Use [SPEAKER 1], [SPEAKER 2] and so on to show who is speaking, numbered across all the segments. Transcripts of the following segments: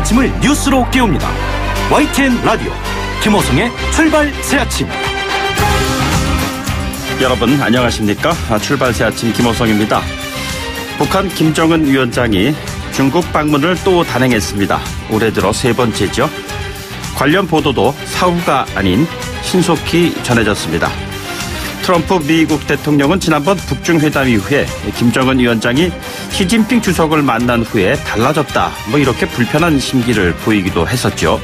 [SPEAKER 1] 아침을 뉴스로 깨웁니다. YTN 라디오 김호성의 출발 새아침.
[SPEAKER 2] 여러분 안녕하십니까? 출발 새아침 김호성입니다. 북한 김정은 위원장이 중국 방문을 또 단행했습니다. 올해 들어 세 번째죠. 관련 보도도 사후가 아닌 신속히 전해졌습니다. 트럼프 미국 대통령은 지난번 북중 회담 이후에 김정은 위원장이 시진핑 주석을 만난 후에 달라졌다, 이렇게 불편한 심기를 보이기도 했었죠.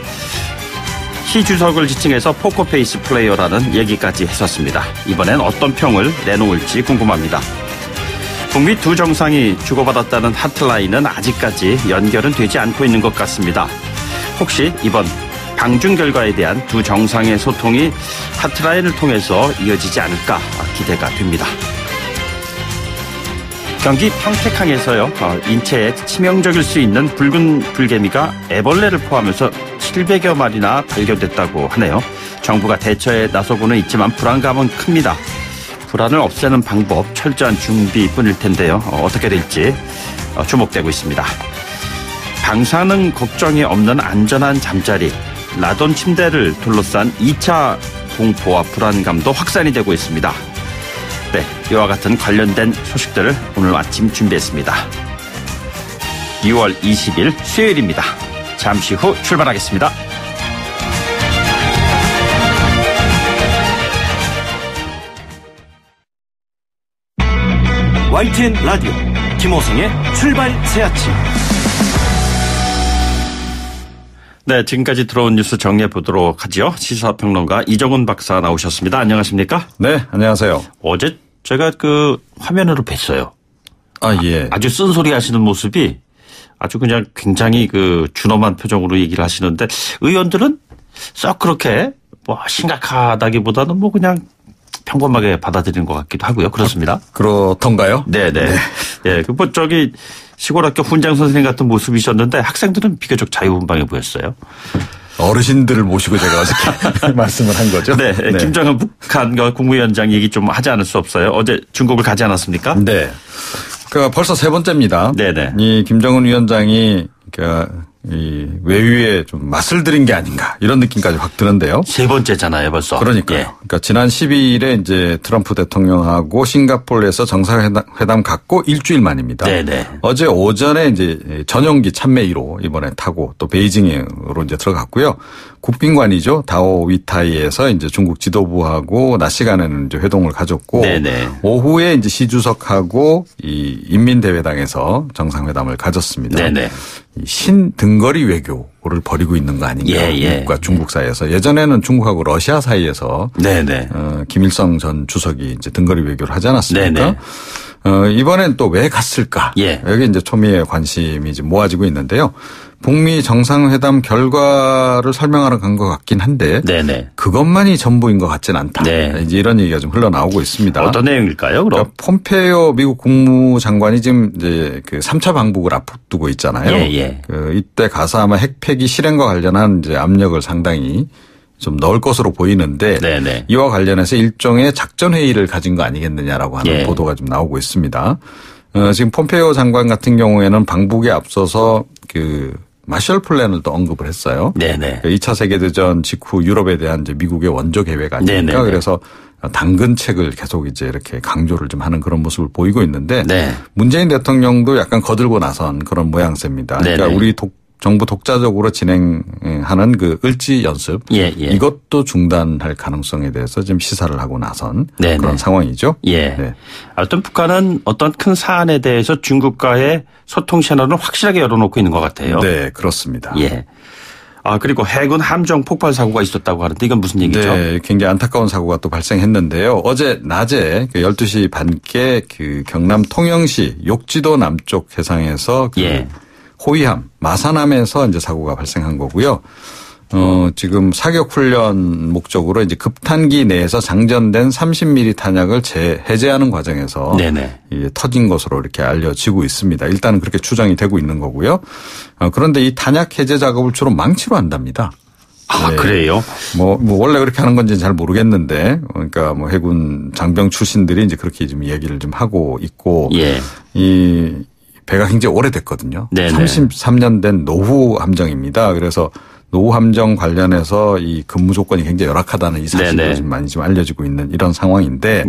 [SPEAKER 2] 시 주석을 지칭해서 포커페이스 플레이어라는 얘기까지 했었습니다. 이번엔 어떤 평을 내놓을지 궁금합니다. 북미 두 정상이 주고받았다는 하트라인은 아직까지 연결은 되지 않고 있는 것 같습니다. 혹시 이번 방중 결과에 대한 두 정상의 소통이 하트라인을 통해서 이어지지 않을까 기대가 됩니다. 경기 평택항에서요, 인체에 치명적일 수 있는 붉은 불개미가 애벌레를 포함해서 700여 마리나 발견됐다고 하네요. 정부가 대처에 나서고는 있지만 불안감은 큽니다. 불안을 없애는 방법, 철저한 준비뿐일 텐데요. 어떻게 될지 주목되고 있습니다. 방사능 걱정이 없는 안전한 잠자리, 라돈 침대를 둘러싼 2차 공포와 불안감도 확산이 되고 있습니다. 네, 이와 같은 관련된 소식들을 오늘 아침 준비했습니다. 6월 20일 수요일입니다. 잠시 후 출발하겠습니다.
[SPEAKER 1] YTN 라디오 김호성의 출발 새아침.
[SPEAKER 2] 네, 지금까지 들어온 뉴스 정리해 보도록 하죠. 시사평론가 이정훈 박사 나오셨습니다. 안녕하십니까?
[SPEAKER 3] 네, 안녕하세요.
[SPEAKER 2] 어제 제가 화면으로 뵀어요.
[SPEAKER 3] 예.
[SPEAKER 2] 아주 쓴소리 하시는 모습이 아주 그냥 굉장히 준엄한 표정으로 얘기를 하시는데, 의원들은 썩 그렇게 심각하다기보다는 그냥 평범하게 받아들이는 것 같기도 하고요. 그렇습니다.
[SPEAKER 3] 그렇던가요?
[SPEAKER 2] 네네. 네. 예, 시골 학교 훈장 선생님 같은 모습이셨는데 학생들은 비교적 자유분방해 보였어요.
[SPEAKER 3] 어르신들을 모시고 제가 어저께 말씀을 한 거죠.
[SPEAKER 2] 네, 네. 김정은 북한 국무위원장 얘기 좀 하지 않을 수 없어요. 어제 중국을 가지 않았습니까?
[SPEAKER 3] 네. 벌써 세 번째입니다.
[SPEAKER 2] 네네.
[SPEAKER 3] 이 김정은 위원장이 이 외유에 좀 맛을 들인 게 아닌가, 이런 느낌까지 확 드는데요.
[SPEAKER 2] 세 번째잖아요, 벌써.
[SPEAKER 3] 그러니까요.
[SPEAKER 2] 예.
[SPEAKER 3] 그러니까 지난 12일에 이제 트럼프 대통령하고 싱가포르에서 정상회담 갖고 일주일 만입니다.
[SPEAKER 2] 네네.
[SPEAKER 3] 어제 오전에 이제 전용기 참메이로 이번에 타고 또 베이징으로 이제 들어갔고요. 국빈관이죠. 다오 위타이에서 이제 중국 지도부하고 낮 시간에는 이제 회동을 가졌고, 네네. 오후에 이제 시 주석하고 이 인민대회당에서 정상회담을 가졌습니다.
[SPEAKER 2] 네네.
[SPEAKER 3] 신등거리 외교를 벌이고 있는 거 아닌가. 미국과 중국 사이에서. 예전에는 중국하고 러시아 사이에서 네네. 김일성 전 주석이 이제 등거리 외교를 하지 않았습니까? 이번엔 또 왜 갔을까? 예. 여기 이제 초미의 관심이 이제 모아지고 있는데요. 북미 정상회담 결과를 설명하러 간 것 같긴 한데, 네네. 그것만이 전부인 것 같진 않다. 네. 이제 이런 얘기가 좀 흘러나오고 있습니다.
[SPEAKER 2] 어떤 내용일까요, 그럼?
[SPEAKER 3] 그러니까 폼페이오 미국 국무장관이 지금 이제 3차 방북을 앞두고 있잖아요. 예. 이때 가서 아마 핵 폐기 실행과 관련한 이제 압력을 상당히 좀 넣을 것으로 보이는데, 네네. 이와 관련해서 일종의 작전 회의를 가진 거 아니겠느냐라고 하는 보도가 좀 나오고 있습니다. 지금 폼페이오 장관 같은 경우에는 방북에 앞서서 마셜 플랜을 또 언급을 했어요. 네네. 2차 세계대전 직후 유럽에 대한 이제 미국의 원조 계획 아닙니까? 네네. 그래서 당근책을 계속 이제 이렇게 강조를 좀 하는 그런 모습을 보이고 있는데, 네. 문재인 대통령도 약간 거들고 나선 그런 모양새입니다. 네네. 그러니까 우리 정부 독자적으로 진행하는 을지 연습, 이것도 중단할 가능성에 대해서 지금 시사를 하고 나선 네네. 그런 상황이죠.
[SPEAKER 2] 예. 네. 어떤 북한은 어떤 큰 사안에 대해서 중국과의 소통 채널을 확실하게 열어놓고 있는 것 같아요.
[SPEAKER 3] 네, 그렇습니다.
[SPEAKER 2] 예. 그리고 해군 함정 폭발 사고가 있었다고 하는데 이건 무슨 얘기죠?
[SPEAKER 3] 네, 굉장히 안타까운 사고가 또 발생했는데요. 어제 낮에 12시 반께 경남 통영시 욕지도 남쪽 해상에서 호위함 마산함에서 이제 사고가 발생한 거고요. 지금 사격 훈련 목적으로 이제 급탄기 내에서 장전된 30mm 탄약을 해제하는 과정에서 네네. 터진 것으로 이렇게 알려지고 있습니다. 일단은 그렇게 추정이 되고 있는 거고요. 그런데 이 탄약 해제 작업을 주로 망치로 한답니다.
[SPEAKER 2] 네. 그래요?
[SPEAKER 3] 원래 그렇게 하는 건지는 잘 모르겠는데, 그러니까 해군 장병 출신들이 이제 그렇게 좀 얘기를 좀 하고 있고, 이 배가 굉장히 오래됐거든요.
[SPEAKER 2] 네네.
[SPEAKER 3] 33년 된 노후 함정입니다. 그래서 노후 함정 관련해서 이 근무 조건이 굉장히 열악하다는 이 사실이 좀 많이 좀 알려지고 있는 이런 상황인데,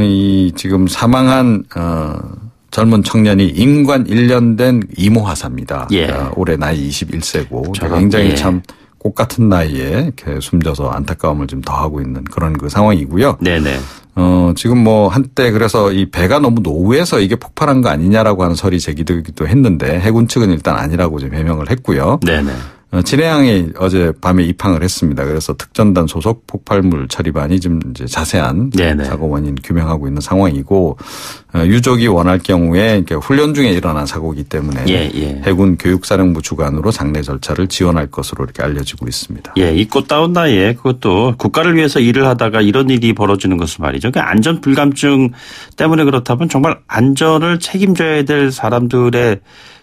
[SPEAKER 3] 이 지금 사망한 젊은 청년이 임관 1년 된 이모 하사입니다. 그러니까 올해 나이 21세고 굉장히 참 꽃 같은 나이에 이렇게 숨져서 안타까움을 좀 더하고 있는 그런 그 상황이고요.
[SPEAKER 2] 네네.
[SPEAKER 3] 지금 뭐 한때 그래서 이 배가 너무 노후해서 이게 폭발한 거 아니냐라고 하는 설이 제기되기도 했는데 해군 측은 일단 아니라고 좀 해명을 했고요.
[SPEAKER 2] 네네.
[SPEAKER 3] 진해항에 어제 밤에 입항을 했습니다. 그래서 특전단 소속 폭발물 처리반이 좀 이제 자세한 사고 원인 규명하고 있는 상황이고, 유족이 원할 경우에 훈련 중에 일어난 사고이기 때문에 해군 교육사령부 주관으로 장례 절차를 지원할 것으로 이렇게 알려지고 있습니다.
[SPEAKER 2] 예, 이 꽃다운 나이에 그것도 국가를 위해서 일을 하다가 이런 일이 벌어지는 것은 말이죠. 그 안전 불감증 때문에 그렇다면 정말 안전을 책임져야 될 사람들의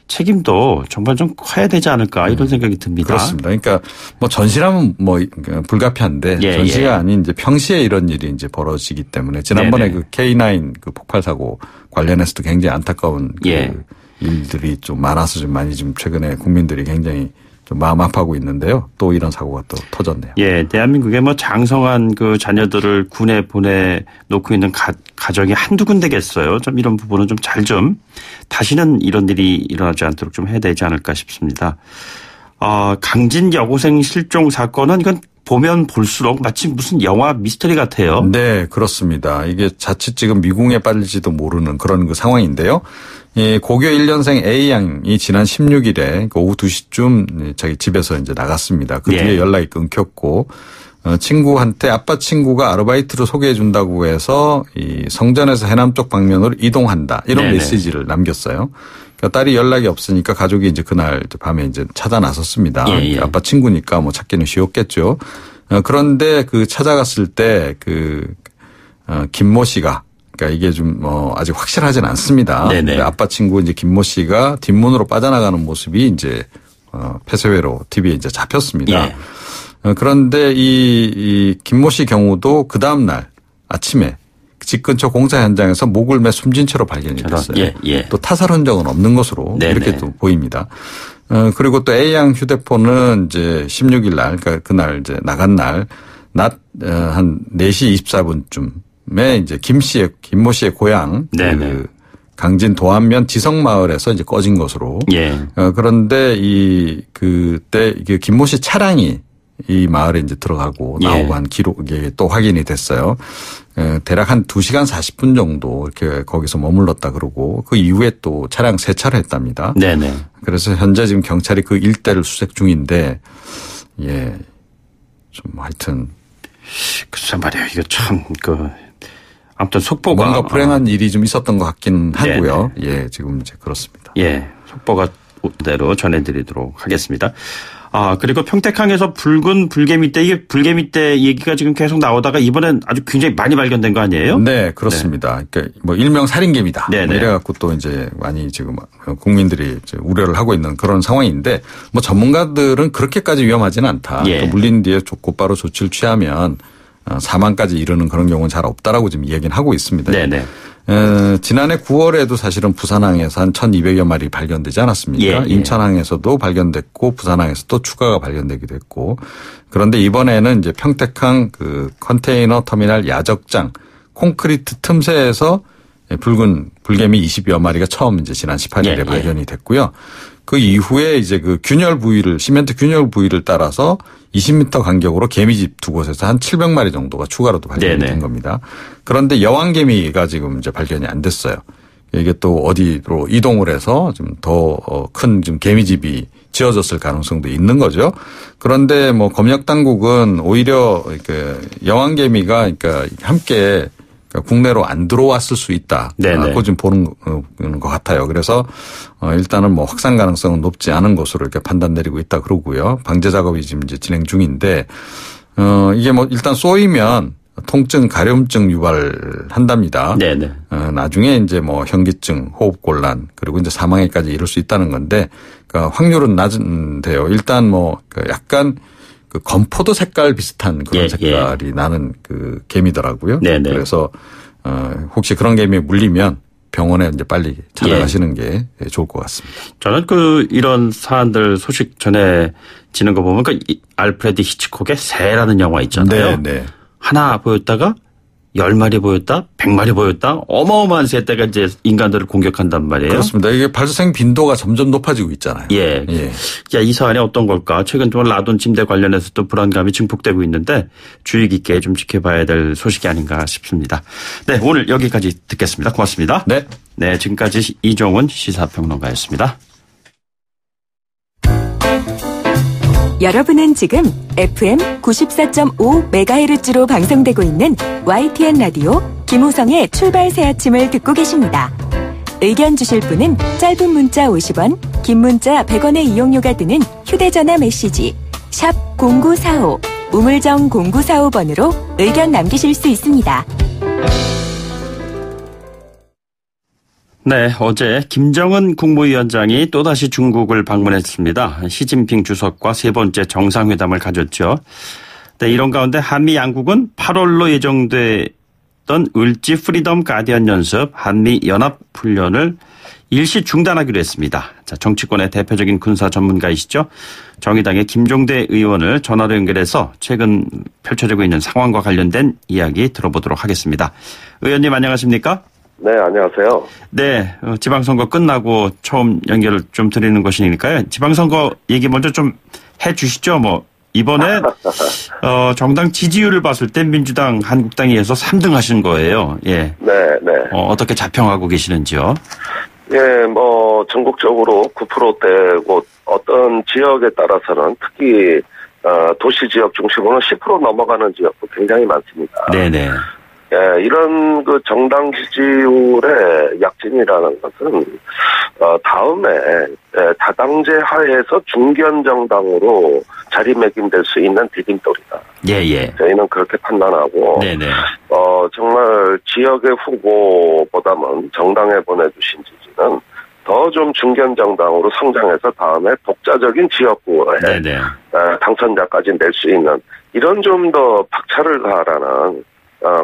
[SPEAKER 2] 책임도 정말 좀 커야 되지 않을까 이런 생각이 듭니다.
[SPEAKER 3] 그렇습니다. 그러니까 뭐 전시라면 뭐 불가피한데 전시가 아닌 이제 평시에 이런 일이 이제 벌어지기 때문에 지난번에 그 K9 그 폭발 사고 관련해서도 굉장히 안타까운 그 일들이 좀 많아서 좀 많이 좀 최근에 국민들이 굉장히 좀 마음 아파하고 있는데요. 또 이런 사고가 또 터졌네요.
[SPEAKER 2] 예, 대한민국에 뭐 장성한 그 자녀들을 군에 보내놓고 있는 가정이 한두 군데겠어요. 좀 이런 부분은 좀 잘 좀 다시는 이런 일이 일어나지 않도록 좀 해야 되지 않을까 싶습니다. 강진 여고생 실종 사건은 이건 보면 볼수록 마치 무슨 영화 미스터리 같아요.
[SPEAKER 3] 네, 그렇습니다. 이게 자칫 지금 미궁에 빠질지도 모르는 그런 그 상황인데요. 고교 1년생 A양이 지난 16일에 오후 2시쯤 자기 집에서 이제 나갔습니다. 그 뒤에 연락이 끊겼고, 친구한테 아빠 친구가 아르바이트로 소개해 준다고 해서 이 성전에서 해남 쪽 방면으로 이동한다. 이런 메시지를 남겼어요. 그러니까 딸이 연락이 없으니까 가족이 이제 그날 밤에 이제 찾아 나섰습니다. 아빠 친구니까 뭐 찾기는 쉬웠겠죠. 그런데 그 찾아갔을 때 김모 씨가 그러니까 이게 좀 아직 확실하진 않습니다. 아빠 친구 이제 김모 씨가 뒷문으로 빠져나가는 모습이 이제 폐쇄회로 TV에 이제 잡혔습니다. 그런데 이 김모 씨 경우도 그 다음 날 아침에 집 근처 공사 현장에서 목을 매 숨진 채로 발견이 됐어요. 또 타살 흔적은 없는 것으로 이렇게 또 보입니다. 그리고 또 A양 휴대폰은 이제 16일 날, 그러니까 그날 이제 나간 날 낮 한 4시 24분쯤에 이제 김모 씨의 고향 그 강진 도안면 지성마을에서 이제 꺼진 것으로. 그런데 그때 김모 씨 차량이 이 마을에 이제 들어가고 나오고 한 기록이 또 확인이 됐어요. 대략 한 2시간 40분 정도 이렇게 거기서 머물렀다 그러고 그 이후에 또 차량 세차를 했답니다. 그래서 현재 지금 경찰이 그 일대를 수색 중인데 좀 하여튼
[SPEAKER 2] 글쎄 말이에요. 이거 참 아무튼 속보가
[SPEAKER 3] 뭔가 불행한 일이 좀 있었던 것 같긴 하고요. 지금 이제 그렇습니다.
[SPEAKER 2] 속보가 대로 전해드리도록 하겠습니다. 그리고 평택항에서 붉은 불개미떼, 이게 불개미떼 얘기가 지금 계속 나오다가 이번엔 아주 굉장히 많이 발견된 거 아니에요?
[SPEAKER 3] 네, 그렇습니다. 그러니까 뭐 일명 살인개미다. 이래갖고 또 이제 많이 지금 국민들이 이제 우려를 하고 있는 그런 상황인데 뭐 전문가들은 그렇게까지 위험하지는 않다. 또 물린 뒤에 곧바로 조치를 취하면 사망까지 이르는 그런 경우는 잘 없다라고 지금 이야기는 하고 있습니다. 지난해 9월에도 사실은 부산항에서 한 1,200여 마리 발견되지 않았습니까? 인천항에서도 발견됐고 부산항에서도 추가가 발견되기도 했고, 그런데 이번에는 이제 평택항 그 컨테이너 터미널 야적장 콘크리트 틈새에서 붉은 불개미 20여 마리가 처음 이제 지난 18일에 발견이 됐고요. 그 이후에 이제 그 균열 부위를 시멘트 균열 부위를 따라서 20m 간격으로 개미집 두 곳에서 한 700마리 정도가 추가로도 발견이 된 겁니다. 그런데 여왕개미가 지금 이제 발견이 안 됐어요. 이게 또 어디로 이동을 해서 좀 더 큰 좀 개미집이 지어졌을 가능성도 있는 거죠. 그런데 뭐 검역 당국은 오히려 여왕개미가 그러니까 함께 국내로 안 들어왔을 수 있다. 그거 좀 보는 것 같아요. 그래서 일단은 뭐 확산 가능성은 높지 않은 것으로 이렇게 판단 내리고 있다 그러고요. 방제 작업이 지금 이제 진행 중인데 이게 뭐 일단 쏘이면 통증, 가려움증 유발한답니다. 나중에 이제 뭐 현기증, 호흡곤란 그리고 이제 사망에까지 이를 수 있다는 건데 그러니까 확률은 낮은데요. 일단 뭐 약간 그 건포도 색깔 비슷한 그런 색깔이 나는 그 개미더라고요. 그래서 혹시 그런 개미에 물리면 병원에 이제 빨리 찾아가시는 게 좋을 것 같습니다.
[SPEAKER 2] 저는 이런 사안들 소식 전해지는 거 보면 알프레드 히치콕의 새라는 영화 있잖아요. 네. 하나 보였다가 10마리 보였다, 100마리 보였다, 어마어마한 새떼가 이제 인간들을 공격한단 말이에요.
[SPEAKER 3] 그렇습니다. 이게 발생 빈도가 점점 높아지고 있잖아요.
[SPEAKER 2] 예. 야, 이 사안이 어떤 걸까? 최근 좀 라돈 침대 관련해서도 불안감이 증폭되고 있는데 주의 깊게 좀 지켜봐야 될 소식이 아닌가 싶습니다. 네, 오늘 여기까지 듣겠습니다. 고맙습니다.
[SPEAKER 3] 네.
[SPEAKER 2] 네, 지금까지 이종훈 시사평론가였습니다.
[SPEAKER 4] 여러분은 지금 FM 94.5MHz로 방송되고 있는 YTN 라디오 김호성의 출발 새 아침을 듣고 계십니다. 의견 주실 분은 짧은 문자 50원, 긴 문자 100원의 이용료가 드는 휴대전화 메시지 샵 0945, 우물정 0945번으로 의견 남기실 수 있습니다.
[SPEAKER 2] 네, 어제 김정은 국무위원장이 또다시 중국을 방문했습니다. 시진핑 주석과 세 번째 정상회담을 가졌죠. 네, 이런 가운데 한미 양국은 8월로 예정됐던 을지 프리덤 가디언 연습 한미 연합훈련을 일시 중단하기로 했습니다. 자, 정치권의 대표적인 군사 전문가이시죠. 정의당의 김종대 의원을 전화로 연결해서 최근 펼쳐지고 있는 상황과 관련된 이야기 들어보도록 하겠습니다. 의원님 안녕하십니까?
[SPEAKER 5] 네, 안녕하세요.
[SPEAKER 2] 네, 지방선거 끝나고 처음 연결을 좀 드리는 것이니까요. 지방선거 얘기 먼저 좀 해 주시죠. 이번에 정당 지지율을 봤을 때 민주당, 한국당에 의해서 3등 하신 거예요. 예.
[SPEAKER 5] 네.
[SPEAKER 2] 어떻게 자평하고 계시는지요?
[SPEAKER 5] 예, 전국적으로 9%대고 어떤 지역에 따라서는 특히 도시 지역 중심으로는 10% 넘어가는 지역도 굉장히 많습니다.
[SPEAKER 2] 네네.
[SPEAKER 5] 예, 이런 정당 지지율의 약진이라는 것은 다음에 다당제 하에서 중견 정당으로 자리매김될 수 있는 디딤돌이다.
[SPEAKER 2] 예.
[SPEAKER 5] 저희는 그렇게 판단하고,
[SPEAKER 2] 네네.
[SPEAKER 5] 정말 지역의 후보보다는 정당에 보내주신 지지는 더 좀 중견 정당으로 성장해서 다음에 독자적인 지역구에 당선자까지 낼 수 있는 이런 좀 더 박차를 가하라는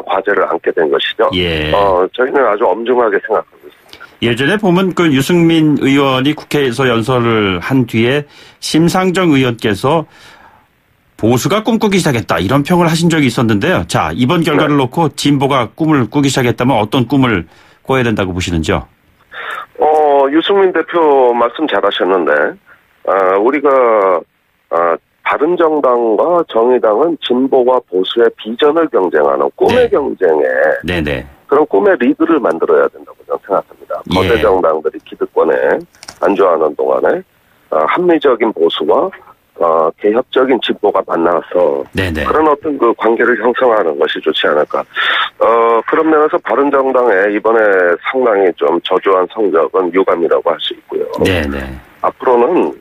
[SPEAKER 5] 과제를 안게 된 것이죠.
[SPEAKER 2] 예.
[SPEAKER 5] 저희는 아주 엄중하게 생각하고 있습니다.
[SPEAKER 2] 예전에 보면 유승민 의원이 국회에서 연설을 한 뒤에 심상정 의원께서 보수가 꿈꾸기 시작했다 이런 평을 하신 적이 있었는데요. 자, 이번 결과를 놓고 진보가 꿈을 꾸기 시작했다면 어떤 꿈을 꿔야 된다고 보시는지요?
[SPEAKER 5] 유승민 대표 말씀 잘하셨는데 우리가 바른정당과 정의당은 진보와 보수의 비전을 경쟁하는 꿈의 경쟁에 그런 꿈의 리그를 만들어야 된다고 저는 생각합니다. 거대 정당들이 기득권에 안주하는 동안에 합리적인 보수와 개혁적인 진보가 만나서 그런 어떤 관계를 형성하는 것이 좋지 않을까. 그런 면에서 바른정당의 이번에 상당히 좀 저조한 성적은 유감이라고 할 수 있고요. 앞으로는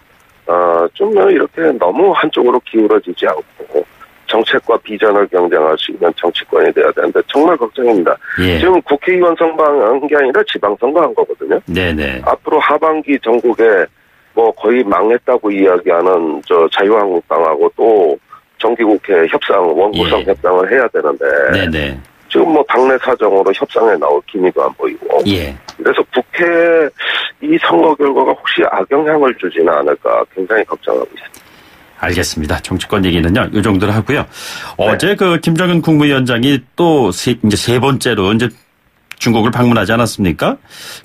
[SPEAKER 5] 좀 이렇게 너무 한쪽으로 기울어지지 않고 정책과 비전을 경쟁할 수 있는 정치권이 돼야 되는데 정말 걱정입니다. 지금 국회의원 선거한 게 아니라 지방선거 한 거거든요. 앞으로 하반기 전국에 거의 망했다고 이야기하는 자유한국당하고 또 정기국회 협상, 원구성 협상을 해야 되는데 지금 당내 사정으로 협상에 나올 기미도 안 보이고 그래서 국회 이 선거 결과가 혹시 악영향을 주지는 않을까 굉장히 걱정하고 있습니다.
[SPEAKER 2] 알겠습니다. 정치권 얘기는요, 이 정도로 하고요. 어제 김정은 국무위원장이 또 이제 세 번째로 이제 중국을 방문하지 않았습니까?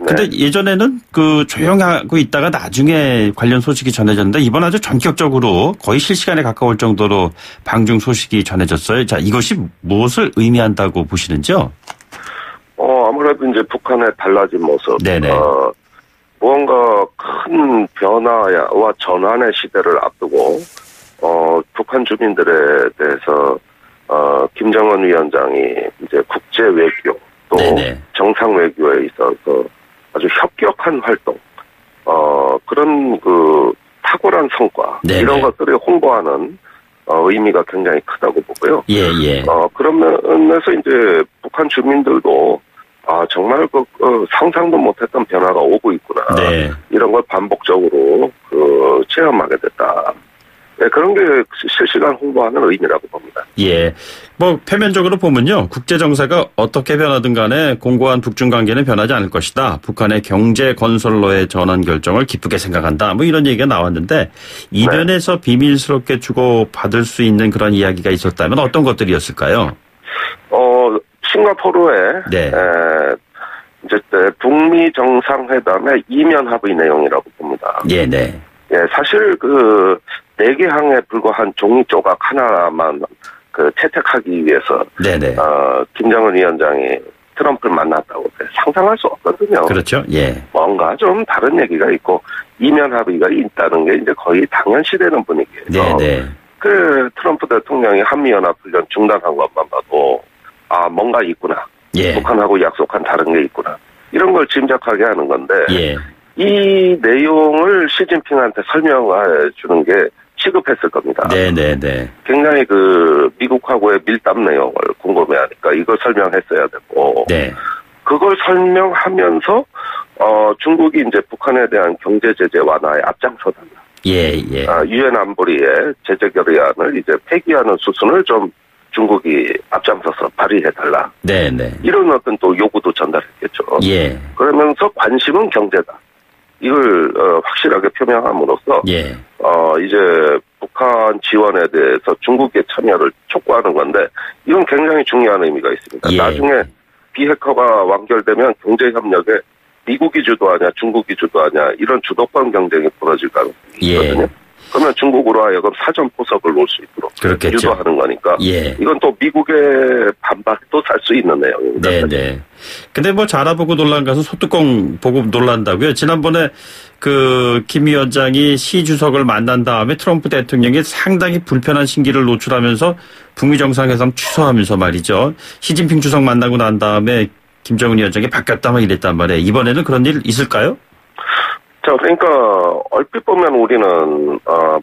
[SPEAKER 2] 근데 예전에는 조용하고 있다가 나중에 관련 소식이 전해졌는데 이번 아주 전격적으로 거의 실시간에 가까울 정도로 방중 소식이 전해졌어요. 자, 이것이 무엇을 의미한다고 보시는지요?
[SPEAKER 5] 아무래도 이제 북한의 달라진 모습. 무언가 큰 변화와 전환의 시대를 앞두고, 북한 주민들에 대해서, 김정은 위원장이 이제 국제 외교, 또 정상 외교에 있어서 아주 협력한 활동, 그런 탁월한 성과, 이런 것들을 홍보하는, 의미가 굉장히 크다고 보고요. 그런 면에서 이제 북한 주민들도 정말 상상도 못했던 변화가 오고 있구나. 이런 걸 반복적으로 체험하게 됐다. 네, 그런 게 실시간 홍보하는 의미라고 봅니다.
[SPEAKER 2] 예. 뭐 표면적으로 보면요. 국제 정세가 어떻게 변하든 간에 공고한 북중 관계는 변하지 않을 것이다. 북한의 경제 건설로의 전환 결정을 기쁘게 생각한다. 뭐 이런 얘기가 나왔는데 이면에서 비밀스럽게 주고받을 수 있는 그런 이야기가 있었다면 어떤 것들이었을까요?
[SPEAKER 5] 싱가포르에 네. 이제 북미 정상회담의 이면 합의 내용이라고 봅니다.
[SPEAKER 2] 예, 네.
[SPEAKER 5] 예, 사실 4개 항에 불과한 종이 조각 하나만 채택하기 위해서
[SPEAKER 2] 네네.
[SPEAKER 5] 김정은 위원장이 트럼프를 만났다고 상상할 수 없거든요.
[SPEAKER 2] 그렇죠. 예.
[SPEAKER 5] 뭔가 좀 다른 얘기가 있고 이면 합의가 있다는 게 이제 거의 당연시되는 분위기예요.
[SPEAKER 2] 네네.
[SPEAKER 5] 트럼프 대통령이 한미연합훈련 중단한 것만 봐도 뭔가 있구나.
[SPEAKER 2] 예.
[SPEAKER 5] 북한하고 약속한 다른 게 있구나. 이런 걸 짐작하게 하는 건데
[SPEAKER 2] 예.
[SPEAKER 5] 이 내용을 시진핑한테 설명해 주는 게 시급했을 겁니다.
[SPEAKER 2] 네네네.
[SPEAKER 5] 굉장히 미국하고의 밀답 내용을 궁금해하니까 이걸 설명했어야 되고,
[SPEAKER 2] 네.
[SPEAKER 5] 그걸 설명하면서 중국이 이제 북한에 대한 경제 제재 완화에 앞장서달라.
[SPEAKER 2] 예.
[SPEAKER 5] 유엔 안보리의 제재 결의안을 이제 폐기하는 수순을 좀 중국이 앞장서서 발의해달라.
[SPEAKER 2] 네네.
[SPEAKER 5] 이런 어떤 또 요구도 전달했겠죠.
[SPEAKER 2] 예.
[SPEAKER 5] 그러면서 관심은 경제다. 이걸 확실하게 표명함으로써
[SPEAKER 2] 예.
[SPEAKER 5] 이제 북한 지원에 대해서 중국의 참여를 촉구하는 건데 이건 굉장히 중요한 의미가 있습니다.
[SPEAKER 2] 예.
[SPEAKER 5] 나중에 비핵화가 완결되면 경제협력에 미국이 주도하냐 중국이 주도하냐 이런 주도권 경쟁이 벌어질 가능성이 있거든요.
[SPEAKER 2] 예.
[SPEAKER 5] 그러면 중국으로 하여금 사전 포석을 놓을 수 있도록
[SPEAKER 2] 그렇겠죠.
[SPEAKER 5] 유도하는 거니까
[SPEAKER 2] 예.
[SPEAKER 5] 이건 또 미국의 반박도 살 수 있는 내용입니다.
[SPEAKER 2] 네네. 근데 뭐 자라보고 놀란 가서 소뚜껑 보고 놀란다고요. 지난번에 김 위원장이 시 주석을 만난 다음에 트럼프 대통령이 상당히 불편한 신기를 노출하면서 북미 정상회담 취소하면서 말이죠. 시진핑 주석 만나고 난 다음에 김정은 위원장이 바뀌었다 막 이랬단 말이에요. 이번에는 그런 일 있을까요?
[SPEAKER 5] 자, 그러니까 얼핏 보면 우리는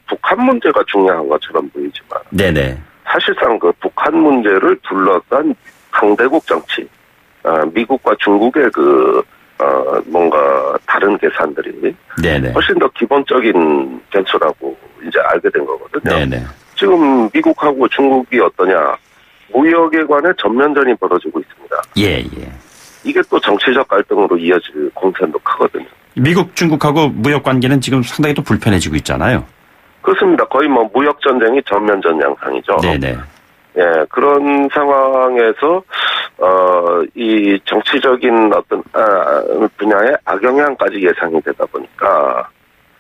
[SPEAKER 5] 북한 문제가 중요한 것처럼 보이지만, 네네. 사실상 북한 문제를 둘러싼 강대국 정치, 미국과 중국의 뭔가 다른 계산들이 네네. 훨씬 더 기본적인 변수라고 이제 알게 된 거거든요. 네네. 지금 미국하고 중국이 어떠냐, 무역에 관해 전면전이 벌어지고 있습니다.
[SPEAKER 2] 예.
[SPEAKER 5] 이게 또 정치적 갈등으로 이어질 공산도 크거든요.
[SPEAKER 2] 미국, 중국하고 무역 관계는 지금 상당히 또 불편해지고 있잖아요.
[SPEAKER 5] 그렇습니다. 거의 무역 전쟁이 전면전 양상이죠.
[SPEAKER 2] 네네.
[SPEAKER 5] 예, 그런 상황에서 이 정치적인 어떤 분야의 악영향까지 예상이 되다 보니까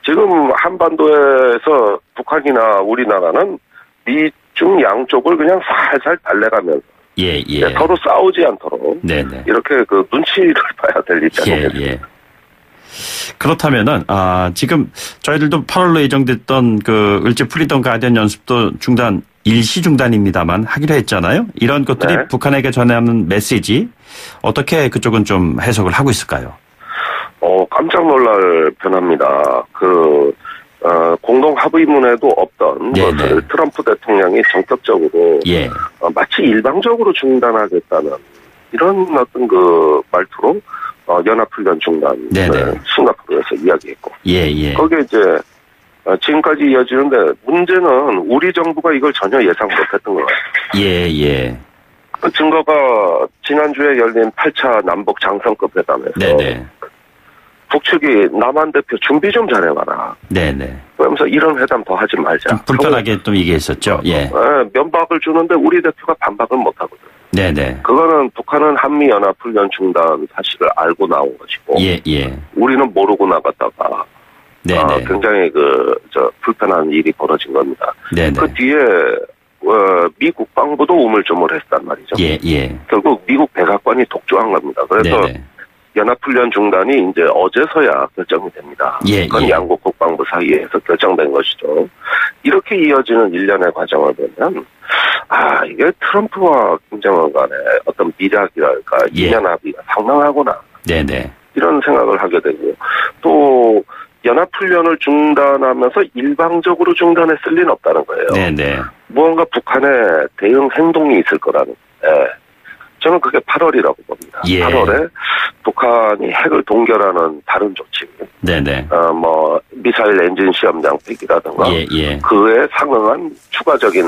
[SPEAKER 5] 지금 한반도에서 북한이나 우리나라는 미중 양쪽을 그냥 살살 달래가면서
[SPEAKER 2] 예.
[SPEAKER 5] 서로 싸우지 않도록
[SPEAKER 2] 네네.
[SPEAKER 5] 이렇게 눈치를 봐야 될 입장입니다.
[SPEAKER 2] 예. 그렇다면은 지금 저희들도 8월로 예정됐던 을지 프리덤 가디언 연습도 일시 중단입니다만 하기로 했잖아요. 이런 것들이 네. 북한에게 전하는 메시지 어떻게 그쪽은 좀 해석을 하고 있을까요?
[SPEAKER 5] 깜짝 놀랄 변화입니다. 공동 합의문에도 없던 것을 트럼프 대통령이 전격적으로 마치 일방적으로 중단하겠다는 이런 어떤 말투로 연합훈련 중단을 싱가포르에서 이야기했고 거기에 이제 지금까지 이어지는데 문제는 우리 정부가 이걸 전혀 예상 못했던 것 같아요. 그 증거가 지난주에 열린 8차 남북 장성급 회담에서 북측이 남한 대표 준비 좀 잘해봐라. 그러면서 이런 회담 더 하지 말자.
[SPEAKER 2] 좀 불편하게 또 얘기했었죠.
[SPEAKER 5] 면박을 주는데 우리 대표가 반박을 못하거든. 그거는 북한은 한미연합훈련 중단 사실을 알고 나온 것이고, 우리는 모르고 나갔다가, 굉장히 불편한 일이 벌어진 겁니다. 그 뒤에, 미 국방부도 우물쭈물했단 말이죠. 결국 미국 백악관이 독주한 겁니다. 그래서 연합훈련 중단이 이제 어제서야 결정이 됩니다. 그건 양국 국방부 사이에서 결정된 것이죠. 이렇게 이어지는 일련의 과정을 보면 이게 트럼프와 김정은 간의 어떤 미략이랄까 이면 합의가 상당하구나. 이런 생각을 하게 되고 또 연합훈련을 중단하면서 일방적으로 중단했을 리는 없다는 거예요. 무언가 북한의 대응 행동이 있을 거라는. 저는 그게 8월이라고 봅니다. 8월에 북한이 핵을 동결하는 다른 조치,
[SPEAKER 2] 네네.
[SPEAKER 5] 미사일 엔진 시험장 폐기라든가,
[SPEAKER 2] 예.
[SPEAKER 5] 그에 상응한 추가적인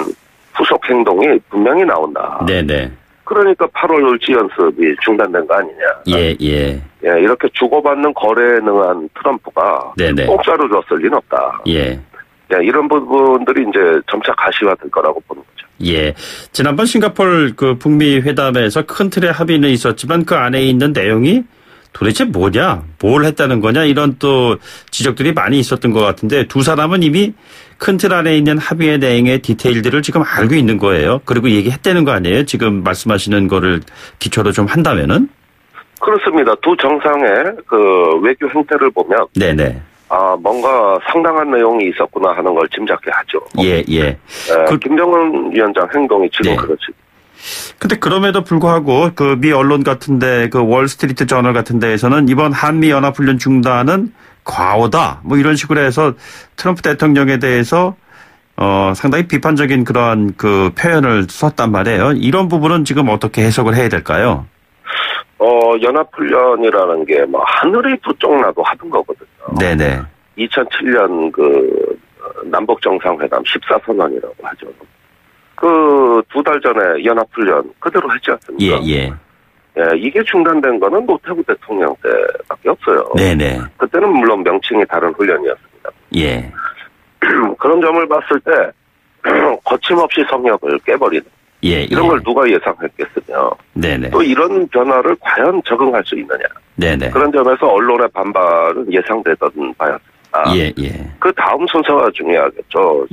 [SPEAKER 5] 후속 행동이 분명히 나온다.
[SPEAKER 2] 네네.
[SPEAKER 5] 그러니까 8월 을지 연습이 중단된 거 아니냐.
[SPEAKER 2] 예.
[SPEAKER 5] 이렇게 주고받는 거래에 능한 트럼프가
[SPEAKER 2] 네네.
[SPEAKER 5] 공짜로 줬을 리는 없다.
[SPEAKER 2] 예.
[SPEAKER 5] 이런 부분들이 이제 점차 가시화될 거라고 보는 거죠.
[SPEAKER 2] 예. 지난번 싱가포르 그 북미 회담에서 큰 틀의 합의는 있었지만 그 안에 있는 내용이 도대체 뭐냐, 뭘 했다는 거냐 이런 또 지적들이 많이 있었던 것 같은데 두 사람은 이미 큰 틀 안에 있는 합의의 내용의 디테일들을 지금 알고 있는 거예요. 그리고 얘기했다는 거 아니에요? 지금 말씀하시는 거를 기초로 좀 한다면은?
[SPEAKER 5] 그렇습니다. 두 정상의 그 외교 행태를 보면
[SPEAKER 2] 네네.
[SPEAKER 5] 뭔가 상당한 내용이 있었구나 하는 걸 짐작해 하죠.
[SPEAKER 2] 예.
[SPEAKER 5] 김정은 위원장 행동이 지금 그렇지.
[SPEAKER 2] 근데 그럼에도 불구하고 그 미 언론 같은데 그 월스트리트 저널 같은 데에서는 이번 한미 연합훈련 중단은 과오다 뭐 이런 식으로 해서 트럼프 대통령에 대해서 상당히 비판적인 그런 그 표현을 썼단 말이에요. 이런 부분은 지금 어떻게 해석을 해야 될까요?
[SPEAKER 5] 연합훈련이라는 게 뭐 하늘이 부쩍 나도 하던 거거든요.
[SPEAKER 2] 네네.
[SPEAKER 5] 2007년 그 남북 정상회담 14선언이라고 하죠. 그 2달 전에 연합훈련 그대로 했지 않습니까?
[SPEAKER 2] 예.
[SPEAKER 5] 이게 중단된 거는 노태우 대통령 때밖에 없어요.
[SPEAKER 2] 네네.
[SPEAKER 5] 그때는 물론 명칭이 다른 훈련이었습니다.
[SPEAKER 2] 예.
[SPEAKER 5] 그런 점을 봤을 때 거침없이 성역을 깨버리는 이런 걸 누가 예상했겠으며
[SPEAKER 2] 네네.
[SPEAKER 5] 또 이런 변화를 과연 적응할 수 있느냐.
[SPEAKER 2] 네네.
[SPEAKER 5] 그런 점에서 언론의 반발은 예상되던 바였습니다.
[SPEAKER 2] 예.
[SPEAKER 5] 그 다음 순서가 중요하겠죠.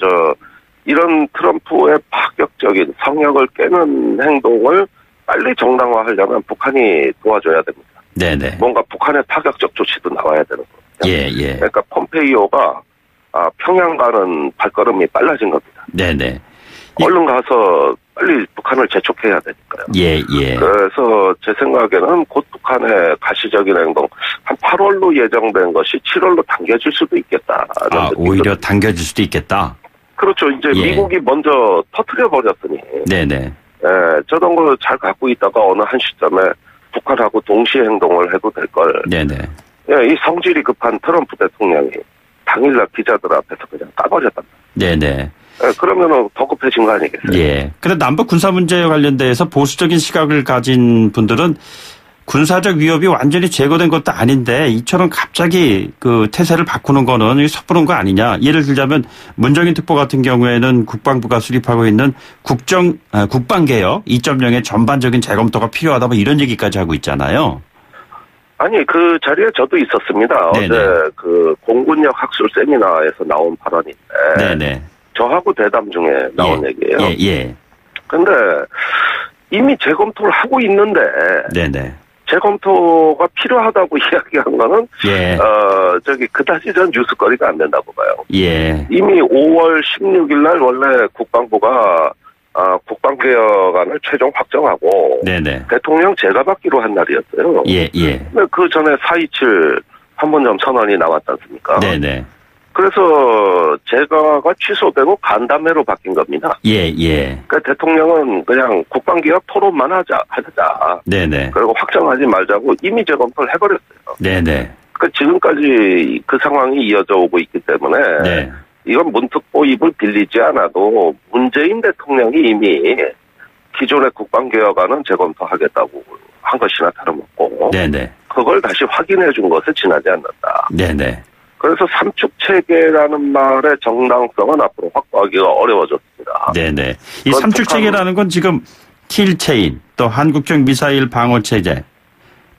[SPEAKER 5] 이런 트럼프의 파격적인 성역을 깨는 행동을 빨리 정당화하려면 북한이 도와줘야 됩니다.
[SPEAKER 2] 네네.
[SPEAKER 5] 뭔가 북한의 파격적 조치도 나와야 되는 거예요.
[SPEAKER 2] 예.
[SPEAKER 5] 그러니까 폼페이오가 평양 가는 발걸음이 빨라진 겁니다.
[SPEAKER 2] 네네.
[SPEAKER 5] 얼른 가서 빨리 북한을 재촉해야 되니까요.
[SPEAKER 2] 예.
[SPEAKER 5] 그래서 제 생각에는 곧 북한의 가시적인 행동 한 8월로 예정된 것이 7월로 당겨질 수도 있겠다.
[SPEAKER 2] 오히려 당겨질 수도 있겠다.
[SPEAKER 5] 그렇죠. 이제 미국이 먼저 터뜨려 버렸으니.
[SPEAKER 2] 네네.
[SPEAKER 5] 저런 걸 잘 갖고 있다가 어느 한 시점에 북한하고 동시에 행동을 해도 될 걸.
[SPEAKER 2] 네네.
[SPEAKER 5] 이 성질이 급한 트럼프 대통령이 당일날 기자들 앞에서 그냥 까버렸단 말이에요.
[SPEAKER 2] 네네.
[SPEAKER 5] 그러면은 더 급해진 거 아니겠어요?
[SPEAKER 2] 예. 근데 남북 군사 문제에 관련돼서 보수적인 시각을 가진 분들은 군사적 위협이 완전히 제거된 것도 아닌데 이처럼 갑자기 그 태세를 바꾸는 거는 섣부른 거 아니냐. 예를 들자면 문정인 특보 같은 경우에는 국방부가 수립하고 있는 국방개혁 2.0의 전반적인 재검토가 필요하다 뭐 이런 얘기까지 하고 있잖아요.
[SPEAKER 5] 아니 그 자리에 저도 있었습니다. 네네. 어제 그 공군력 학술 세미나에서 나온 발언인데
[SPEAKER 2] 네네.
[SPEAKER 5] 저하고 대담 중에 나온 얘기예요.
[SPEAKER 2] 예.
[SPEAKER 5] 근데 이미 재검토를 하고 있는데
[SPEAKER 2] 네네.
[SPEAKER 5] 재검토가 필요하다고 이야기한 거는 그다지 전 뉴스거리가 안 된다고 봐요.
[SPEAKER 2] 예.
[SPEAKER 5] 이미 5월 16일 날 원래 국방부가 국방개혁안을 최종 확정하고
[SPEAKER 2] 네네.
[SPEAKER 5] 대통령 제가받기로 한 날이었어요.
[SPEAKER 2] 예.
[SPEAKER 5] 근데 그 전에 4.27 판문점 선언이 나왔지 않습니까?
[SPEAKER 2] 네네.
[SPEAKER 5] 그래서 제가가 취소되고 간담회로 바뀐 겁니다.
[SPEAKER 2] 예.
[SPEAKER 5] 그러니까 대통령은 그냥 국방개혁 토론만 하자.
[SPEAKER 2] 네네.
[SPEAKER 5] 그리고 확정하지 말자고 이미 재검토를 해버렸어요.
[SPEAKER 2] 네네.
[SPEAKER 5] 그러니까 지금까지 그 상황이 이어져 오고 있기 때문에
[SPEAKER 2] 네.
[SPEAKER 5] 이건 문특보 입을 빌리지 않아도 문재인 대통령이 이미 기존의 국방개혁안은 재검토하겠다고 한 것이나 다름없고
[SPEAKER 2] 네네.
[SPEAKER 5] 그걸 다시 확인해 준 것에 지나지 않는다.
[SPEAKER 2] 네네.
[SPEAKER 5] 그래서 삼축체계라는 말의 정당성은 앞으로 확보하기가 어려워졌습니다.
[SPEAKER 2] 네네. 이 삼축체계라는 건 지금 킬체인, 또 한국형 미사일 방어체제,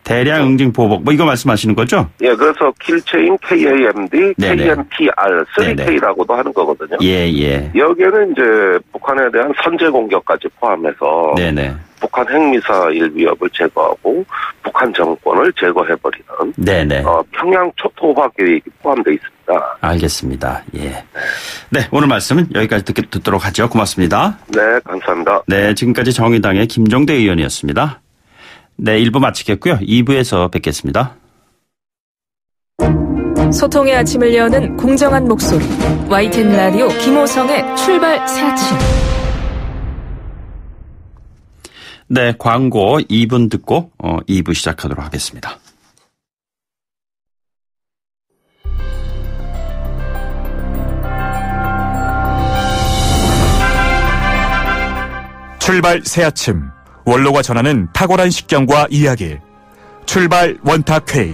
[SPEAKER 2] 대량 응징 보복, 뭐 이거 말씀하시는 거죠?
[SPEAKER 5] 예, 그래서 킬체인 KAMD,
[SPEAKER 2] 네네.
[SPEAKER 5] KNPR, 3K라고도 하는 거거든요.
[SPEAKER 2] 예.
[SPEAKER 5] 여기에는 이제 북한에 대한 선제 공격까지 포함해서
[SPEAKER 2] 네네.
[SPEAKER 5] 북한 핵미사일 위협을 제거하고 북한 정권을 제거해버리는
[SPEAKER 2] 네네.
[SPEAKER 5] 평양 초토화 계획이 포함되어 있습니다.
[SPEAKER 2] 알겠습니다. 예. 네, 오늘 말씀은 여기까지 듣도록 하죠. 고맙습니다.
[SPEAKER 5] 네, 감사합니다.
[SPEAKER 2] 네, 지금까지 정의당의 김종대 의원이었습니다. 네, 1부 마치겠고요. 2부에서 뵙겠습니다.
[SPEAKER 6] 소통의 아침을 여는 공정한 목소리 YTN 라디오 김호성의 출발 새 아침.
[SPEAKER 2] 네, 광고 2분 듣고 2부 시작하도록 하겠습니다.
[SPEAKER 7] 출발 새 아침. 원로가 전하는 탁월한 식견과 이야기. 출발 원탁회의.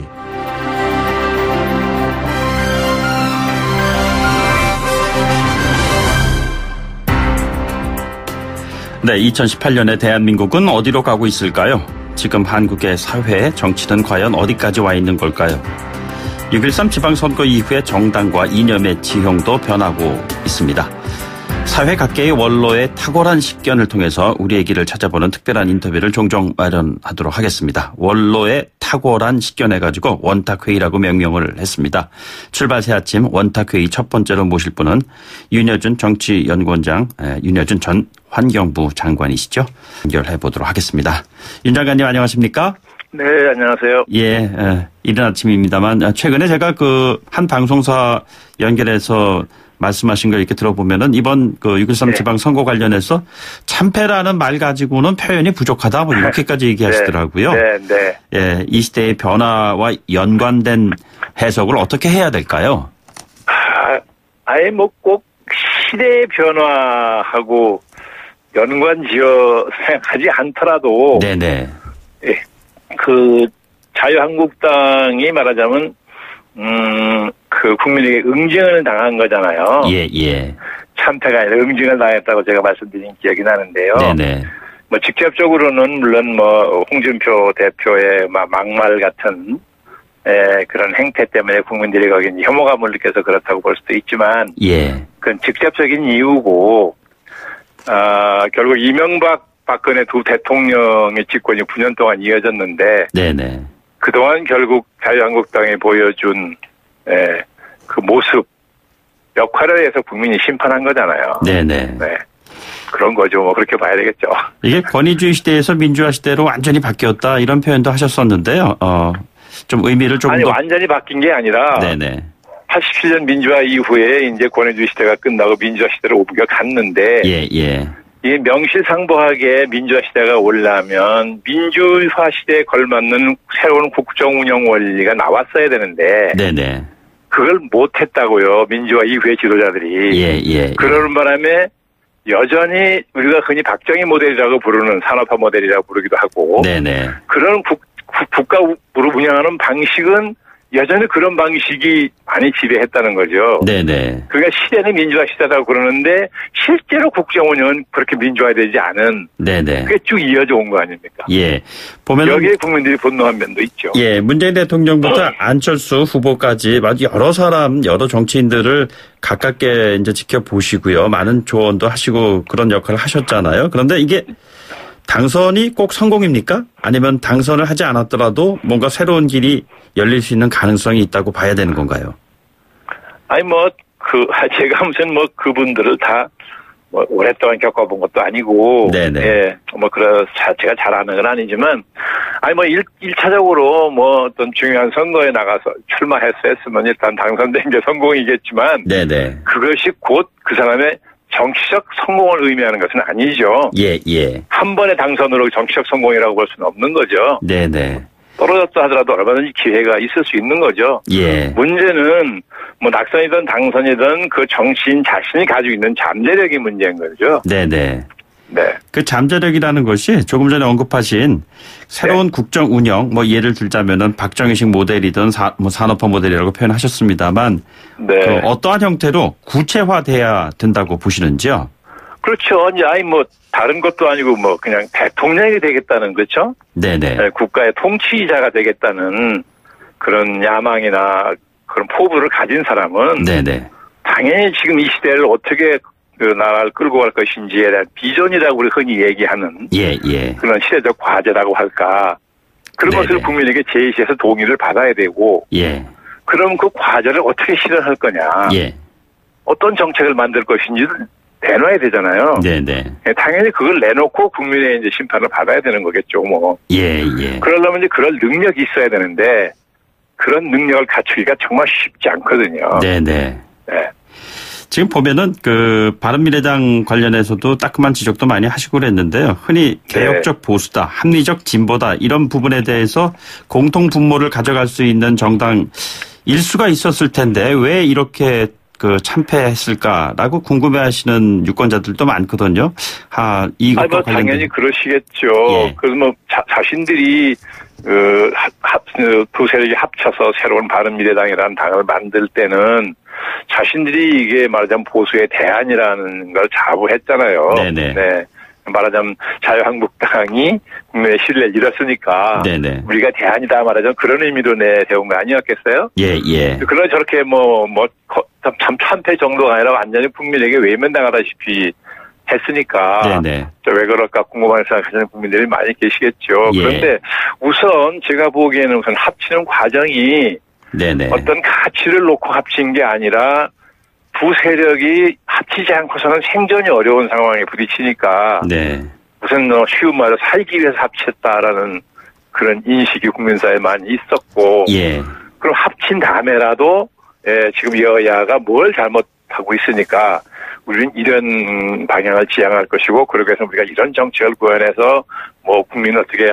[SPEAKER 2] 네, 2018년에 대한민국은 어디로 가고 있을까요? 지금 한국의 사회, 정치는 과연 어디까지 와 있는 걸까요? 6.13 지방선거 이후에 정당과 이념의 지형도 변하고 있습니다. 사회 각계의 원로의 탁월한 식견을 통해서 우리의 길을 찾아보는 특별한 인터뷰를 종종 마련하도록 하겠습니다. 원로의 탁월한 식견해가지고 원탁회의라고 명명을 했습니다. 출발 새 아침 원탁회의 첫 번째로 모실 분은 윤여준 정치연구원장, 윤여준 전 환경부 장관이시죠. 연결해 보도록 하겠습니다. 윤 장관님 안녕하십니까?
[SPEAKER 8] 네, 안녕하세요.
[SPEAKER 2] 예, 이른 아침입니다만 최근에 제가 한 방송사 연결해서 말씀하신 걸 이렇게 들어보면은 이번 6.13 지방선거 관련해서 참패라는 말 가지고는 표현이 부족하다 뭐 이렇게까지 얘기하시더라고요.
[SPEAKER 8] 네.
[SPEAKER 2] 예, 이 시대의 변화와 연관된 해석을 어떻게 해야 될까요?
[SPEAKER 8] 아예 뭐 꼭 시대의 변화하고 연관지어 생각하지 않더라도
[SPEAKER 2] 네네.
[SPEAKER 8] 예, 자유한국당이 말하자면 국민에게 응징을 당한 거잖아요.
[SPEAKER 2] 예.
[SPEAKER 8] 참패가 아니라 응징을 당했다고 제가 말씀드린 기억이 나는데요.
[SPEAKER 2] 네네.
[SPEAKER 8] 뭐 직접적으로는 물론 홍준표 대표의 막말 같은 그런 행태 때문에 국민들이 거긴 혐오감을 느껴서 그렇다고 볼 수도 있지만,
[SPEAKER 2] 예.
[SPEAKER 8] 그건 직접적인 이유고, 결국 이명박 박근혜 두 대통령의 집권이 9년 동안 이어졌는데, 네네. 그동안 결국 자유한국당이 보여준 그 모습, 역할에 의해서 국민이 심판한 거잖아요.
[SPEAKER 2] 네네.
[SPEAKER 8] 네. 그런 거죠. 뭐 그렇게 봐야 되겠죠.
[SPEAKER 2] 이게 권위주의 시대에서 민주화 시대로 완전히 바뀌었다 이런 표현도 하셨었는데요. 좀 의미를 조금
[SPEAKER 8] 아니
[SPEAKER 2] 더
[SPEAKER 8] 완전히 바뀐 게 아니라.
[SPEAKER 2] 네네.
[SPEAKER 8] 87년 민주화 이후에 이제 권위주의 시대가 끝나고 민주화 시대로 옮겨갔는데.
[SPEAKER 2] 예.
[SPEAKER 8] 이 명실상부하게 민주화 시대가 오려면 민주화 시대에 걸맞는 새로운 국정 운영 원리가 나왔어야 되는데. 네네. 그걸 못했다고요. 민주화 이후의 지도자들이. 예. 그러는 바람에 여전히 우리가 흔히 박정희 모델이라고 부르는 산업화 모델이라고 부르기도 하고. 네네. 그런 국가로 운영하는 방식은 여전히 그런 방식이 많이 지배했다는 거죠. 네네. 그러니까 시대는 민주화 시대라고 그러는데 실제로 국정 운영은 그렇게 민주화되지 않은. 네네. 그게 쭉 이어져 온 거 아닙니까?
[SPEAKER 2] 예. 보면은
[SPEAKER 8] 여기에 국민들이 분노한 면도 있죠.
[SPEAKER 2] 예. 문재인 대통령부터 안철수 후보까지 아주 여러 정치인들을 가깝게 이제 지켜보시고요. 많은 조언도 하시고 그런 역할을 하셨잖아요. 그런데 이게 당선이 꼭 성공입니까? 아니면 당선을 하지 않았더라도 뭔가 새로운 길이 열릴 수 있는 가능성이 있다고 봐야 되는 건가요?
[SPEAKER 8] 아니 제가 무슨 그분들을 다 오랫동안 겪어본 것도 아니고. 네네. 예, 제가 잘 아는 건 아니지만, 1차적으로 어떤 중요한 선거에 나가서 출마했으면 일단 당선된 게 성공이겠지만. 네네. 그것이 곧 그 사람의 정치적 성공을 의미하는 것은 아니죠. 예. 한 번의 당선으로 정치적 성공이라고 볼 수는 없는 거죠. 네네. 떨어졌다 하더라도 얼마든지 기회가 있을 수 있는 거죠. 예. 문제는 낙선이든 당선이든 그 정치인 자신이 가지고 있는 잠재력이 문제인 거죠. 네네. 네.
[SPEAKER 2] 그 잠재력이라는 것이 조금 전에 언급하신 새로운 국정 운영, 예를 들자면은 박정희식 모델이든 산업화 모델이라고 표현하셨습니다만, 네. 어떠한 형태로 구체화돼야 된다고 보시는지요?
[SPEAKER 8] 그렇죠. 이제 다른 것도 아니고 그냥 대통령이 되겠다는 거죠. 네네. 국가의 통치자가 되겠다는 그런 야망이나 그런 포부를 가진 사람은. 네네. 당연히 지금 이 시대를 어떻게 나라를 끌고 갈 것인지에 대한 비전이라고 우리 흔히 얘기하는. 예. 그런 시대적 과제라고 할까. 그런 네네. 것을 국민에게 제시해서 동의를 받아야 되고. 예. 그럼 그 과제를 어떻게 실현할 거냐. 예. 어떤 정책을 만들 것인지를 내놔야 되잖아요. 네네. 당연히 그걸 내놓고 국민의 이제 심판을 받아야 되는 거겠죠, 예. 그러려면 이제 그럴 능력이 있어야 되는데, 그런 능력을 갖추기가 정말 쉽지 않거든요. 네네. 네.
[SPEAKER 2] 지금 보면은 바른미래당 관련해서도 따끔한 지적도 많이 하시고 그랬는데요. 흔히 개혁적 보수다, 합리적 진보다 이런 부분에 대해서 공통 분모를 가져갈 수 있는 정당 일수가 있었을 텐데 왜 이렇게 참패했을까라고 궁금해하시는 유권자들도 많거든요. 이것과
[SPEAKER 8] 뭐 당연히 그러시겠죠.
[SPEAKER 2] 예.
[SPEAKER 8] 그래서 자신들이 두 세력이 합쳐서 새로운 바른미래당이라는 당을 만들 때는 자신들이 이게 말하자면 보수의 대안이라는 걸 자부했잖아요. 네네. 네. 말하자면 자유한국당이 국민의 신뢰를 잃었으니까 네네. 우리가 대안이다 말하자면 그런 의미로 내세운 거 아니었겠어요?
[SPEAKER 2] 예.
[SPEAKER 8] 그러나 저렇게 참 참패 정도가 아니라 완전히 국민에게 외면당하다시피 했으니까 네네. 왜 그럴까 궁금한 생각하시는 국민들이 많이 계시겠죠. 예. 그런데 우선 제가 보기에는 우선 합치는 과정이 네네. 어떤 가치를 놓고 합친 게 아니라 두 세력이 합치지 않고서는 생존이 어려운 상황에 부딪히니까 네. 무슨 쉬운 말로 살기 위해서 합쳤다라는 그런 인식이 국민사회에 많이 있었고 예. 그럼 합친 다음에라도 지금 여야가 뭘 잘못하고 있으니까 우리는 이런 방향을 지향할 것이고 그러기 위해서 우리가 이런 정책을 구현해서 국민을 어떻게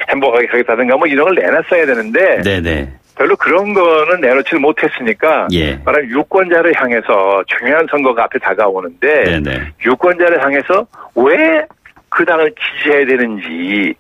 [SPEAKER 8] 행복하게 하겠다든가 이런 걸 내놨어야 되는데 네네. 별로 그런 거는 내놓지 못했으니까 예. 말하면 유권자를 향해서 중요한 선거가 앞에 다가오는데 네네. 유권자를 향해서 왜 그 당을 지지해야 되는지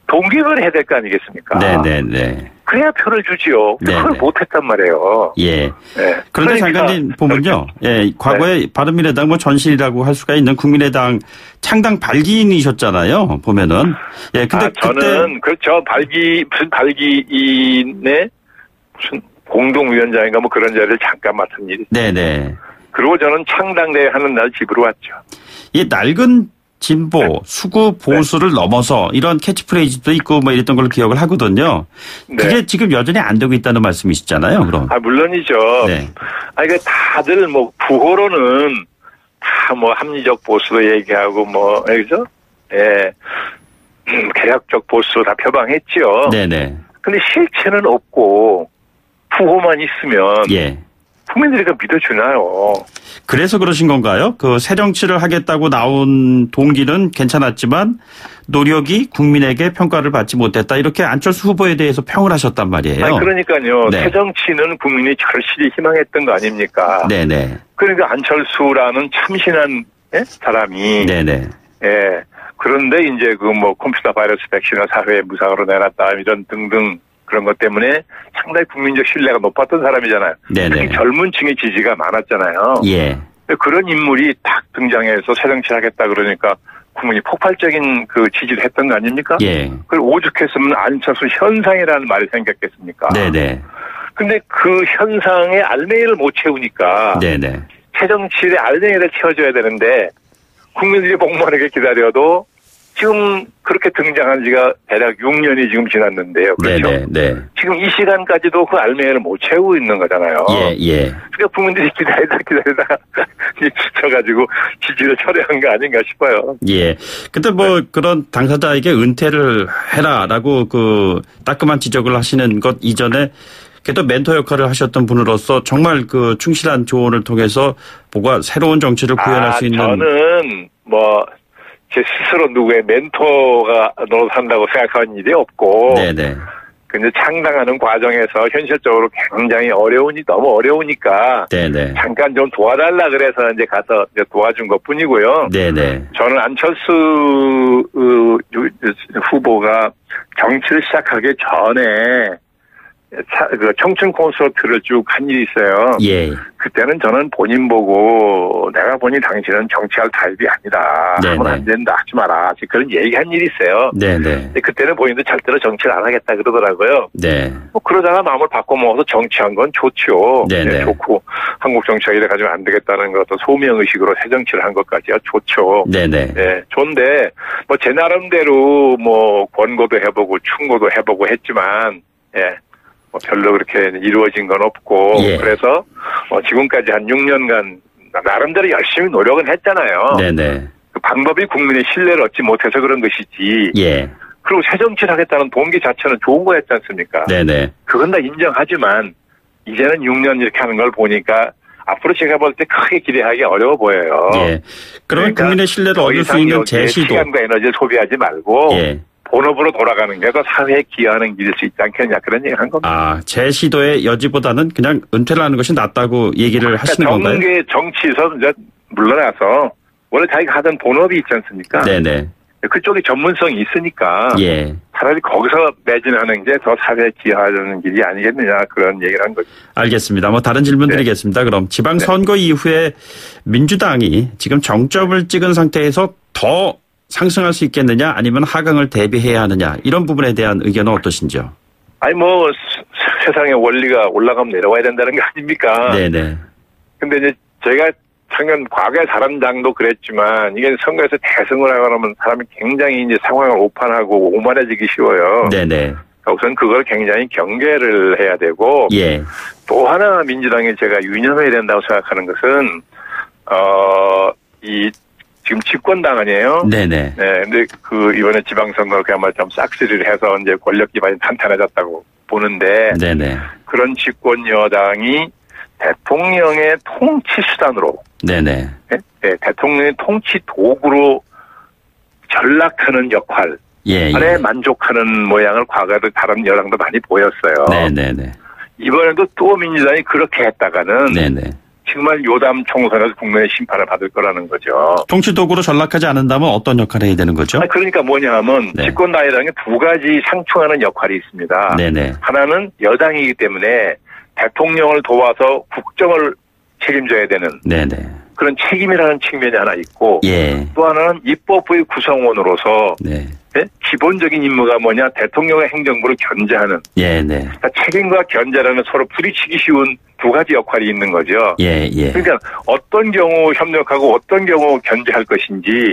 [SPEAKER 8] 동기부여를 해야 될 거 아니겠습니까? 네네네. 그래야 표를 주지요. 그걸 못했단 말이에요.
[SPEAKER 2] 예. 네. 그런데 장관님 보면요. 예, 과거에 네. 바른미래당 전신이라고 할 수가 있는 국민의당 창당 발기인이셨잖아요. 보면은. 예, 근데
[SPEAKER 8] 저는 그렇죠. 무슨 발기인의 무슨 공동위원장인가 그런 자리를 잠깐 맡은 일이. 네네. 그리고 저는 창당대회 하는 날 집으로 왔죠.
[SPEAKER 2] 이 낡은 진보, 네. 수구 보수를 네. 넘어서 이런 캐치프레이즈도 있고 이랬던 걸로 기억을 하거든요. 그게 네. 지금 여전히 안 되고 있다는 말씀이시잖아요, 그럼.
[SPEAKER 8] 물론이죠. 네. 이게 다들 부호로는 다 합리적 보수도 얘기하고 그죠? 예. 개혁적 보수 다 표방했죠. 네네. 근데 실체는 없고 부호만 있으면. 예. 국민들이 믿어주나요?
[SPEAKER 2] 그래서 그러신 건가요? 새정치를 하겠다고 나온 동기는 괜찮았지만 노력이 국민에게 평가를 받지 못했다. 이렇게 안철수 후보에 대해서 평을 하셨단 말이에요.
[SPEAKER 8] 그러니까요. 네. 새정치는 국민이 절실히 희망했던 거 아닙니까? 네네. 그러니까 안철수라는 참신한 사람이. 네네. 예. 그런데 이제 컴퓨터 바이러스 백신을 사회에 무상으로 내놨다. 이런 등등. 그런 것 때문에 상당히 국민적 신뢰가 높았던 사람이잖아요. 네네. 특히 젊은 층의 지지가 많았잖아요. 예. 그런 인물이 딱 등장해서 새정치 하겠다 그러니까 국민이 폭발적인 지지를 했던 거 아닙니까? 예. 그걸 오죽했으면 안철수 현상이라는 말이 생겼겠습니까? 네네. 근데 그 현상의 알맹이를 못 채우니까. 네네. 새정치의 알맹이를 채워줘야 되는데 국민들이 목마르게 기다려도 지금 그렇게 등장한 지가 대략 6년이 지금 지났는데요. 그렇죠? 네. 지금 이 시간까지도 그 알맹이를 못 채우고 있는 거잖아요. 예. 그러니까 국민들이 기다리다 지쳐가지고 지지를 철회한 거 아닌가 싶어요.
[SPEAKER 2] 예. 근데 그런 당사자에게 은퇴를 해라라고 따끔한 지적을 하시는 것 이전에 그래도 멘토 역할을 하셨던 분으로서 정말 충실한 조언을 통해서 뭔가 새로운 정치를 구현할 수 있는.
[SPEAKER 8] 저는 제 스스로 누구의 멘토가 노릇한다고 생각하는 일이 없고. 네네. 근데 창당하는 과정에서 현실적으로 굉장히 너무 어려우니까. 네네. 잠깐 좀 도와달라 그래서 이제 가서 도와준 것 뿐이고요. 네네. 저는 안철수 후보가 정치를 시작하기 전에 청춘 콘서트를 쭉 한 일이 있어요. 예. 그때는 저는 본인 보고 내가 보니 당신은 정치할 타입이 아니다. 네네. 하면 안 된다. 하지 마라. 그런 얘기한 일이 있어요. 네네. 그때는 본인도 절대로 정치를 안 하겠다 그러더라고요. 네. 그러다가 마음을 바꿔먹어서 정치한 건 좋죠. 네네. 좋고 한국 정치가 이래 가지고 안 되겠다는 것도 소명의식으로 새 정치를 한 것까지야 좋죠. 네네. 네. 좋은데 제 나름대로 권고도 해보고 충고도 해보고 했지만 예. 별로 그렇게 이루어진 건 없고 예. 그래서 지금까지 한 6년간 나름대로 열심히 노력은 했잖아요. 네네. 그 방법이 국민의 신뢰를 얻지 못해서 그런 것이지. 예. 그리고 새 정치를 하겠다는 동기 자체는 좋은 거였지 않습니까? 네네. 그건 다 인정하지만 이제는 6년 이렇게 하는 걸 보니까 앞으로 제가 볼 때 크게 기대하기 어려워 보여요.
[SPEAKER 2] 예. 그러면 그러니까 국민의 신뢰를 얻을 수 있는 제시도.
[SPEAKER 8] 시간과 에너지를 소비하지 말고. 예. 본업으로 돌아가는 게 더 사회에 기여하는 길일 수 있지 않겠냐 그런 얘기를 한 겁니다.
[SPEAKER 2] 아, 재시도의 여지보다는 그냥 은퇴를 하는 것이 낫다고 얘기를 하시는 건가요?
[SPEAKER 8] 정계 정치에서 이제 물러나서 원래 자기가 하던 본업이 있지 않습니까?
[SPEAKER 2] 네네.
[SPEAKER 8] 그쪽에 전문성이 있으니까
[SPEAKER 2] 예.
[SPEAKER 8] 차라리 거기서 매진하는 게 더 사회에 기여하는 길이 아니겠느냐 그런 얘기를 한 거죠.
[SPEAKER 2] 알겠습니다. 뭐 다른 질문 드리겠습니다. 그럼 지방선거 이후에 민주당이 지금 정점을 찍은 상태에서 더 상승할 수 있겠느냐 아니면 하강을 대비해야 하느냐 이런 부분에 대한 의견은 어떠신지요?
[SPEAKER 8] 아니 뭐 세상의 원리가 올라가면 내려와야 된다는 게 아닙니까?
[SPEAKER 2] 네네.
[SPEAKER 8] 근데 이제 제가 작년 과거의 사람장도 그랬지만 이게 선거에서 대승을 하려면 사람이 굉장히 이제 상황을 오판하고 오만해지기 쉬워요. 네네. 우선 그걸 굉장히 경계를 해야 되고
[SPEAKER 2] 예.
[SPEAKER 8] 또 하나 민주당이 제가 유념해야 된다고 생각하는 것은 이 지금 집권당 아니에요?
[SPEAKER 2] 네네.
[SPEAKER 8] 네, 근데 그 이번에 지방선거 그야말로 좀 싹쓸이를 해서 이제 권력 기반이 탄탄해졌다고 보는데
[SPEAKER 2] 네네.
[SPEAKER 8] 그런 집권 여당이 대통령의 통치 수단으로,
[SPEAKER 2] 네네.
[SPEAKER 8] 네, 대통령의 통치 도구로 전락하는 역할에
[SPEAKER 2] 예.
[SPEAKER 8] 만족하는 모양을 과거에도 다른 여당도 많이 보였어요.
[SPEAKER 2] 네네네.
[SPEAKER 8] 이번에도 또 민주당이 그렇게 했다가는
[SPEAKER 2] 네네.
[SPEAKER 8] 정말 요담 총선에서 국민의 심판을 받을 거라는 거죠.
[SPEAKER 2] 통치 도구로 전락하지 않는다면 어떤 역할을 해야 되는 거죠?
[SPEAKER 8] 그러니까 뭐냐 하면 집권당이라는 게 두 가지 상충하는 역할이 있습니다.
[SPEAKER 2] 네네.
[SPEAKER 8] 하나는 여당이기 때문에 대통령을 도와서 국정을 책임져야 되는
[SPEAKER 2] 네네.
[SPEAKER 8] 그런 책임이라는 측면이 하나 있고
[SPEAKER 2] 예.
[SPEAKER 8] 또 하나는 입법부의 구성원으로서 기본적인 임무가 뭐냐 대통령의 행정부를 견제하는 그러니까 책임과 견제라는 서로 부딪히기 쉬운 두 가지 역할이 있는 거죠. 그러니까 어떤 경우 협력하고 어떤 경우 견제할 것인지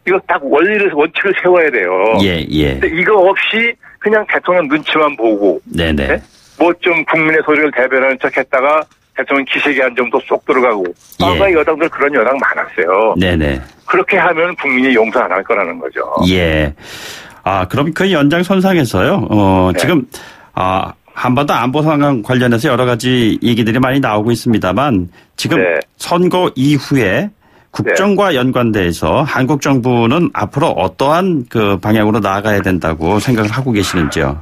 [SPEAKER 8] 이거 딱 원칙을 세워야 돼요. 근데 이거 없이 그냥 대통령 눈치만 보고 뭐 좀 국민의 소리를 대변하는 척 했다가 대통령 기색이 한 점도 쏙 들어가고 과거의 여당들 그런 여당 많았어요. 그렇게 하면 국민이 용서 안 할 거라는 거죠.
[SPEAKER 2] 예. 아, 그럼 그 연장선상에서요. 지금 한반도 안보 상황 관련해서 여러 가지 얘기들이 많이 나오고 있습니다만 지금 선거 이후에 국정과 연관돼서 한국 정부는 앞으로 어떠한 그 방향으로 나아가야 된다고 생각을 하고 계시는지요?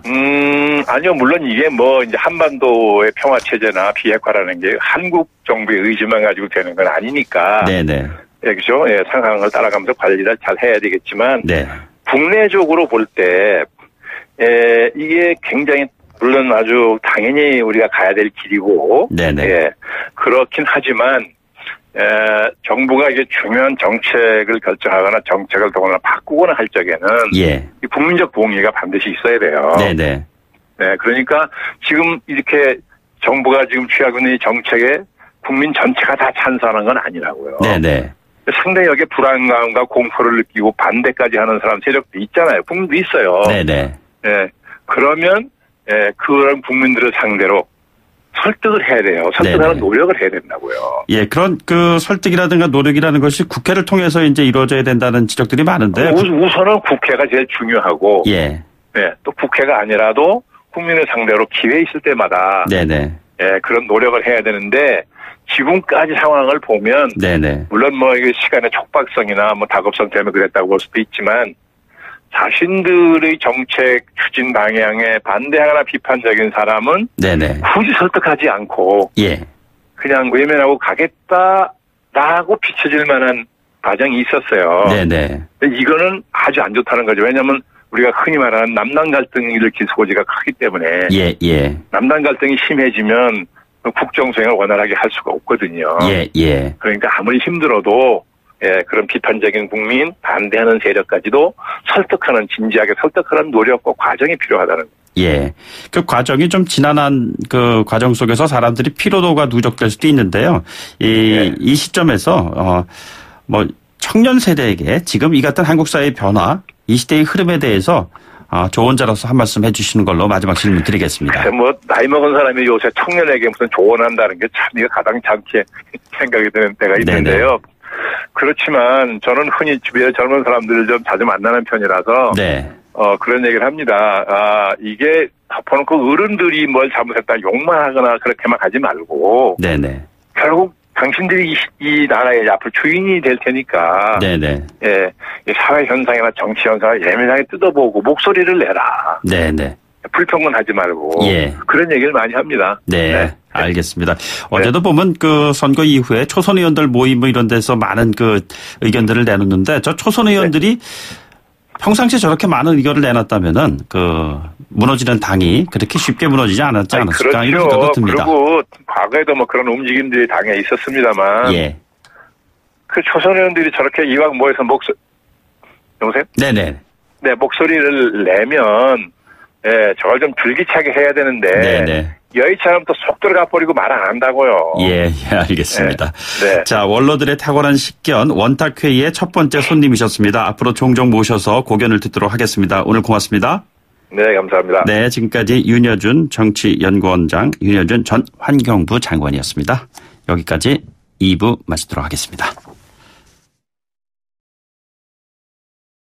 [SPEAKER 8] 아니요. 물론 이게 뭐 이제 한반도의 평화 체제나 비핵화라는 게 한국 정부의 의지만 가지고 되는 건 아니니까. 네네. 그렇죠. 상황을 따라가면서 관리를 잘 해야 되겠지만. 국내적으로 볼 때 이게 굉장히 물론 아주 당연히 우리가 가야 될 길이고. 그렇긴 하지만. 정부가 이게 중요한 정책을 결정하거나 정책을 더구나 바꾸거나 할 적에는. 이 국민적 동의가 반드시 있어야 돼요. 그러니까 지금 이렇게 정부가 지금 취하고 있는 이 정책에 국민 전체가 다 찬성하는 건 아니라고요. 상당히 여기에 불안감과 공포를 느끼고 반대까지 하는 사람 세력도 있잖아요. 국민도 있어요. 그러면 그런 국민들을 상대로 설득을 해야 돼요. 설득하는 노력을 해야 된다고요.
[SPEAKER 2] 예, 그런 그 설득이라든가 노력이라는 것이 국회를 통해서 이제 이루어져야 된다는 지적들이 많은데.
[SPEAKER 8] 우선은 국회가 제일 중요하고. 또 국회가 아니라도 국민을 상대로 기회 있을 때마다. 그런 노력을 해야 되는데 지금까지 상황을 보면. 물론 뭐 이게 시간의 촉박성이나 뭐 다급성 때문에 그랬다고 볼 수도 있지만 자신들의 정책 추진 방향에 반대하거나 비판적인 사람은 굳이 설득하지 않고 그냥 외면하고 가겠다라고 비춰질 만한 과정이 있었어요. 근데 이거는 아주 안 좋다는 거죠. 왜냐하면 우리가 흔히 말하는 남남 갈등을 일으킬 소지가 크기 때문에 남남 갈등이 심해지면 국정 수행을 원활하게 할 수가 없거든요. 그러니까 아무리 힘들어도 그런 비판적인 국민, 반대하는 세력까지도 설득하는, 진지하게 설득하는 노력과 과정이 필요하다는 거예요.
[SPEAKER 2] 그 과정이 좀 지난한 그 과정 속에서 사람들이 피로도가 누적될 수도 있는데요. 이 시점에서, 뭐, 청년 세대에게 지금 이 같은 한국 사회의 변화, 이 시대의 흐름에 대해서 조언자로서 한 말씀 해주시는 걸로 마지막 질문 드리겠습니다.
[SPEAKER 8] 뭐 나이 먹은 사람이 요새 청년에게 무슨 조언한다는 게 참 이거 가당찮게 생각이 드는 때가 있는데요. 그렇지만 저는 흔히 주변에 젊은 사람들을 좀 자주 만나는 편이라서 그런 얘기를 합니다. 이게 덮어놓고 어른들이 뭘 잘못했다 욕만 하거나 그렇게만 하지 말고 결국 당신들이 이 나라의 앞으로 주인이 될 테니까. 네네. 예, 이 사회 현상이나 정치 현상을 예민하게 뜯어보고 목소리를 내라. 네네. 불평은 하지 말고. 예. 그런 얘기를 많이 합니다.
[SPEAKER 2] 네. 알겠습니다. 어제도 보면 그 선거 이후에 초선 의원들 모임 뭐 이런 데서 많은 그 의견들을 내놓는데 저 초선 의원들이 평상시에 저렇게 많은 의견을 내놨다면은 그 무너지는 당이 그렇게 쉽게 무너지지 않았지 않았을까
[SPEAKER 8] 그렇죠.
[SPEAKER 2] 이런 생각도 듭니다.
[SPEAKER 8] 그리고 과거에도 뭐 그런 움직임들이 당에 있었습니다만. 예. 그 초선 의원들이 저렇게 이왕 모여서 여보세요? 네네. 네, 목소리를 내면 예, 저걸 좀 줄기차게 해야 되는데. 네네. 여의처럼 또 속 들어가 버리고 말 안 한다고요.
[SPEAKER 2] 예, 알겠습니다. 네. 자, 원로들의 탁월한 식견 원탁회의의 첫 번째 손님이셨습니다. 앞으로 종종 모셔서 고견을 듣도록 하겠습니다. 오늘 고맙습니다.
[SPEAKER 8] 네, 감사합니다.
[SPEAKER 2] 네, 지금까지 윤여준 정치연구원장, 윤여준 전 환경부 장관이었습니다. 여기까지 2부 마치도록 하겠습니다.